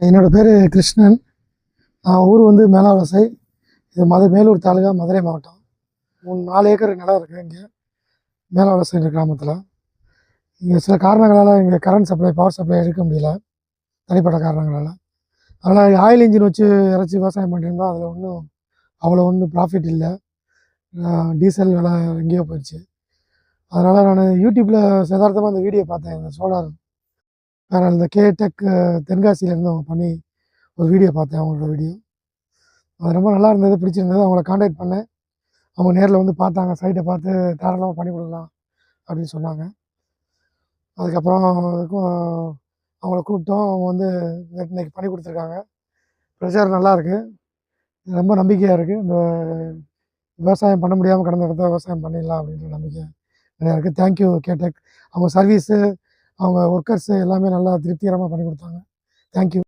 என்னோடய பேர் கிருஷ்ணன். நான் ஊர் வந்து மேலாவலசை. இது மேலூர் தாலுகா, மதுரை மாவட்டம். 4 ஏக்கர் நிலம் இருக்குது இங்கே மேலாவலசைன்ற கிராமத்தில். இங்கே சில காரணங்களால் இங்கே கரண்ட் சப்ளை, பவர் சப்ளை எடுக்க முடியல, தனிப்பட்ட காரணங்களால். அதனால் ஆயில் இன்ஜின் வச்சு இறச்சி விவசாயம் பண்ணியிருந்தோம். அதில் ஒன்றும் ப்ராஃபிட் இல்லை. டீசல் விலை எங்கேயோ போயிடுச்சு. அதனால் நான் யூடியூப்பில் யதார்த்தமாக அந்த வீடியோ பார்த்தேன். இந்த சோலார் பேனல், இந்த கேடெக் தென்காசியிலேருந்து அவங்க பண்ணி ஒரு வீடியோ பார்த்தேன், அவங்களோட வீடியோ. அது ரொம்ப நல்லா இருந்தது, பிடிச்சிருந்தது. அவங்கள காண்டாக்ட் பண்ணேன். அவங்க நேரில் வந்து பார்த்தாங்க, சைட்டை பார்த்து தாராளமாக பண்ணி கொடுக்கலாம் அப்படின்னு சொன்னாங்க. அதுக்கப்புறம் அவங்கள கூப்பிட்டோம். அவங்க வந்து இன்றைக்கி பண்ணி கொடுத்துருக்காங்க. ப்ரெஷர் நல்லாயிருக்கு, ரொம்ப நம்பிக்கையாக இருக்குது. இந்த விவசாயம் பண்ண முடியாமல் கடந்த இடத்துல விவசாயம் பண்ணிடலாம் அப்படின்ற நம்பிக்கை நிறையா இருக்குது. தேங்க்யூ கேடெக். அவங்க சர்வீஸு, அவங்க ஒர்க்கர்ஸு எல்லாமே நல்லா திருப்திகரமாக பண்ணி கொடுத்தாங்க. தேங்க்யூ.